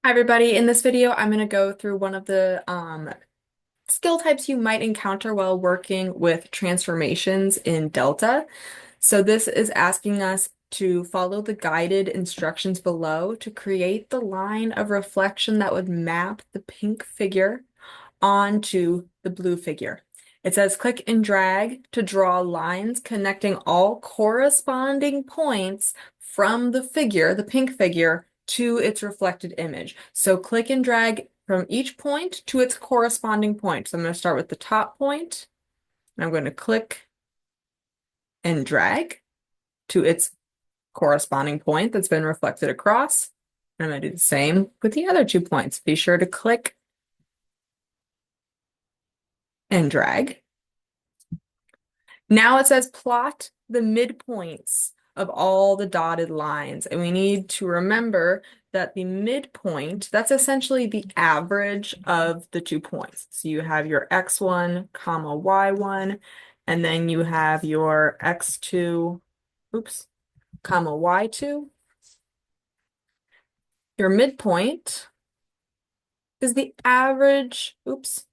Hi everybody, in this video I'm going to go through one of the skill types you might encounter while working with transformations in Delta. So this is asking us to follow the guided instructions below to create the line of reflection that would map the pink figure onto the blue figure. It says click and drag to draw lines connecting all corresponding points from the figure, the pink figure, to its reflected image. So click and drag from each point to its corresponding point. So I'm going to start with the top point, and I'm going to click and drag to its corresponding point that's been reflected across. And I'm going to do the same with the other 2 points. Be sure to click and drag. Now it says plot the midpoints of all the dotted lines. And we need to remember that the midpoint, that's essentially the average of the 2 points. So you have your x1, comma, y1, and then you have your x2, oops, comma, y2. Your midpoint is the average, oops,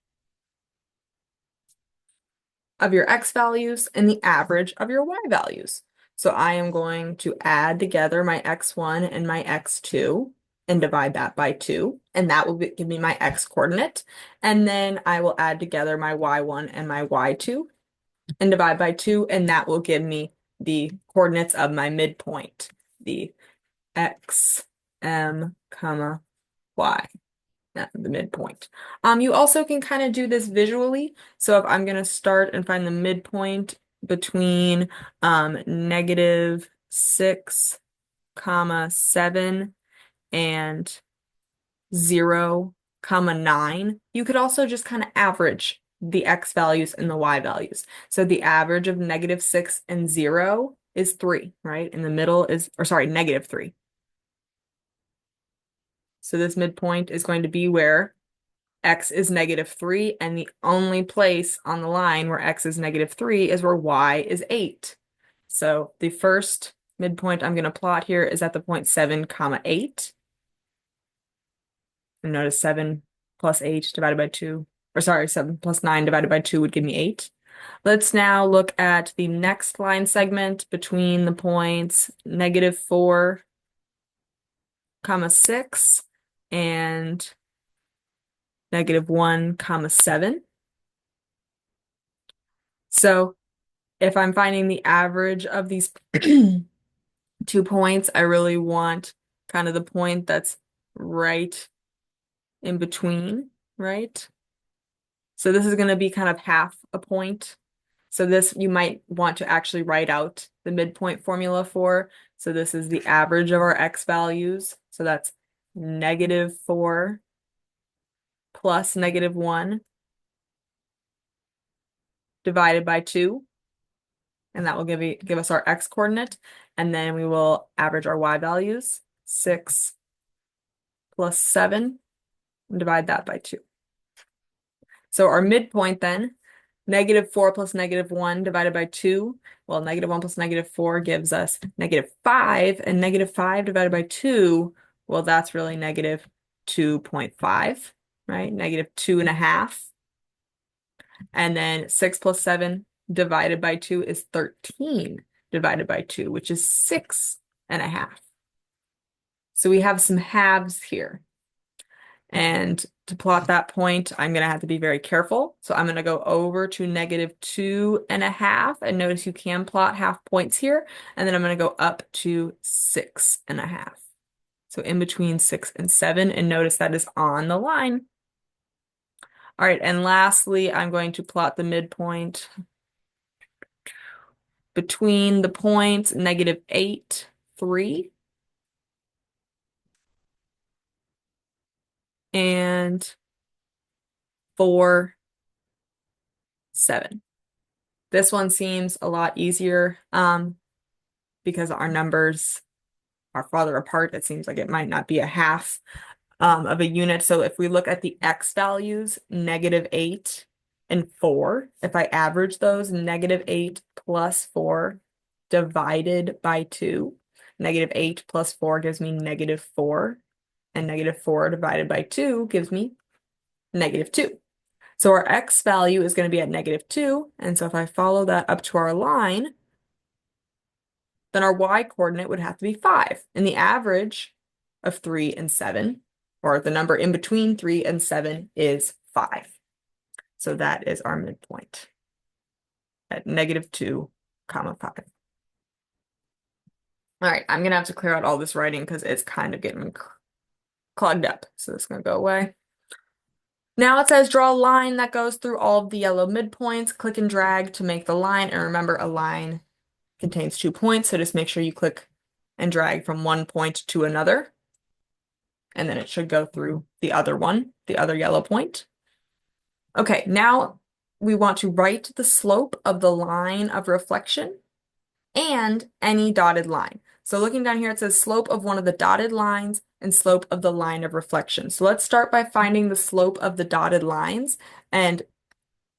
of your x values and the average of your y values. So I am going to add together my x1 and my x2 and divide that by 2, and that will give me my x coordinate. And then I will add together my y1 and my y2 and divide by 2, and that will give me the coordinates of my midpoint, the x, m, comma, y, the midpoint. You also can kind of do this visually. So if I'm going to start and find the midpoint between -6, 7 and 0, 9, you could also just kind of average the x values and the y values. So the average of -6 and 0 is 3, right? In the middle is, or sorry, -3. So this midpoint is going to be where x is -3, and the only place on the line where x is -3 is where y is 8. So the first midpoint I'm going to plot here is at the point 7, 8. And notice 7 plus 8 divided by 2, or sorry, 7 plus 9 divided by 2 would give me 8. Let's now look at the next line segment between the points -4, 6 and -1, 7. So if I'm finding the average of these 2 points, I really want kind of the point that's right in between, right? So this is going to be kind of half a point. So this you might want to actually write out the midpoint formula for. So this is the average of our x values. So that's -4 plus -1 divided by 2. And that will give us our x coordinate. And then we will average our y values, 6 plus 7, and divide that by 2. So our midpoint then, -4 plus -1 divided by 2. Well, -1 plus -4 gives us -5, and -5 divided by 2, well, that's really -2.5, right? -2.5. And then 6 plus 7 divided by 2 is 13 divided by 2, which is 6.5. So we have some halves here. And to plot that point, I'm going to have to be very careful. So I'm going to go over to -2.5. And notice you can plot half points here. And then I'm going to go up to 6.5. So in between 6 and 7. And notice that is on the line. All right, and lastly, I'm going to plot the midpoint between the points -8, 3 and 4, 7. This one seems a lot easier because our numbers are farther apart. It seems like it might not be a half of a unit. So if we look at the x values, -8 and 4, if I average those, -8 plus 4 divided by 2, -8 plus 4 gives me -4. and -4 divided by 2 gives me -2. So our x value is going to be at -2, and so if I follow that up to our line, then our y coordinate would have to be 5. And the average of 3 and 7, or the number in between 3 and 7, is 5. So that is our midpoint at -2, 5. All right, I'm gonna have to clear out all this writing because it's kind of getting clogged up. So it's gonna go away. Now it says draw a line that goes through all of the yellow midpoints. Click and drag to make the line. And remember, a line contains 2 points, so just make sure you click and drag from one point to another. And then it should go through the other one, the other yellow point. Okay, now we want to write the slope of the line of reflection and any dotted line. So looking down here, it says slope of one of the dotted lines and slope of the line of reflection. So let's start by finding the slope of the dotted lines. And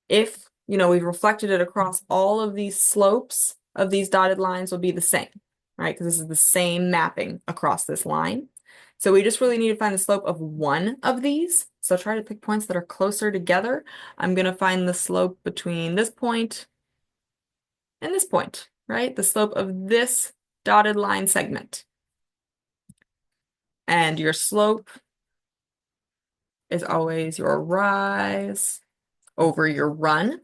if, we've reflected it across all of these slopes of these dotted lines will be the same, right? Because this is the same mapping across this line. So we just really need to find the slope of one of these. So try to pick points that are closer together. I'm going to find the slope between this point and this point, right? The slope of this dotted line segment. And your slope is always your rise over your run.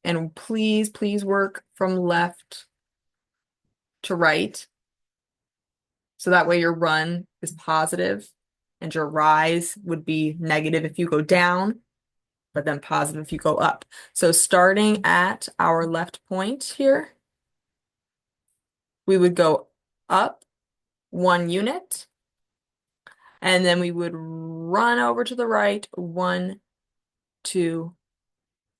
And please, please work from left to right. So that way your run is positive and your rise would be negative if you go down, but then positive if you go up. So starting at our left point here, we would go up 1 unit, and then we would run over to the right 1, 2,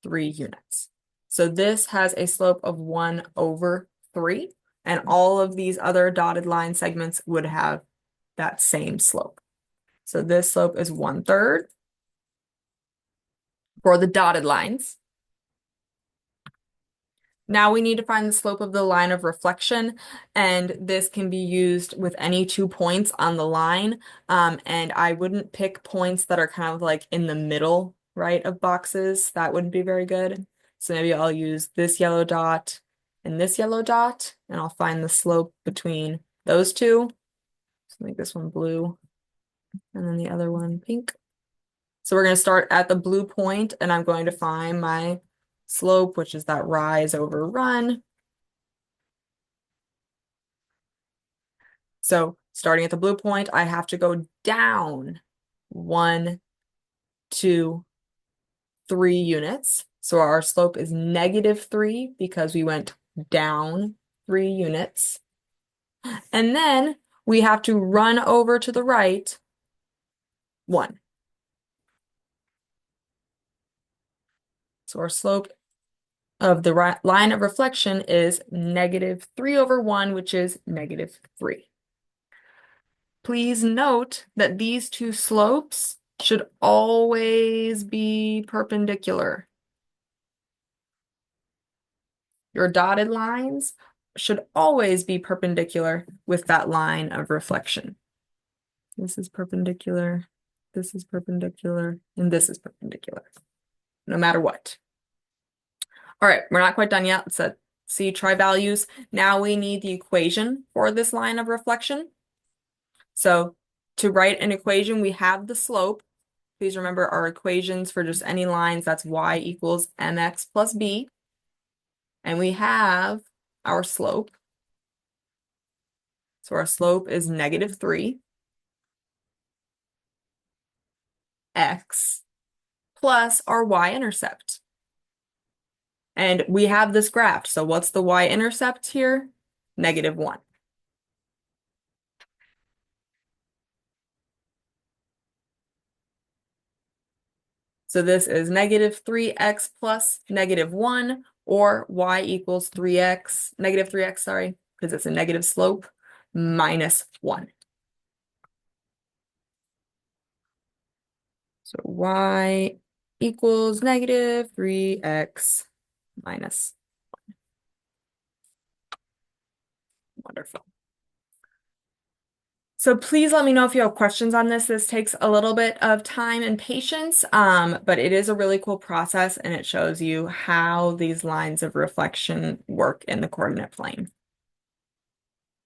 3 units. So this has a slope of 1/3, and all of these other dotted line segments would have that same slope. So this slope is 1/3 for the dotted lines. Now we need to find the slope of the line of reflection, and this can be used with any 2 points on the line. And I wouldn't pick points that are kind of like in the middle, right, of boxes. That wouldn't be very good. So maybe I'll use this yellow dot and this yellow dot, and I'll find the slope between those two. So make this one blue, and then the other one pink. So we're going to start at the blue point, and I'm going to find my slope, which is that rise over run. So starting at the blue point, I have to go down 1, 2, 3 units. So our slope is -3 because we went down 3 units. And then we have to run over to the right 1. So our slope of the line of reflection is -3/1, which is -3. Please note that these two slopes should always be perpendicular. Your dotted lines should always be perpendicular with that line of reflection. This is perpendicular, this is perpendicular, and this is perpendicular, no matter what. All right, we're not quite done yet. Let's see try values. Now we need the equation for this line of reflection. So to write an equation, we have the slope. Please remember our equations for just any lines, that's y equals mx plus b. And we have our slope. So our slope is -3 x plus our y-intercept. And we have this graphed. So what's the y-intercept here? -1. So this is -3x plus -1, or y equals 3x, -3x, sorry, because it's a negative slope, -1. So y equals -3x minus 1. Wonderful. So please let me know if you have questions on this. This takes a little bit of time and patience, but it is a really cool process and it shows you how these lines of reflection work in the coordinate plane.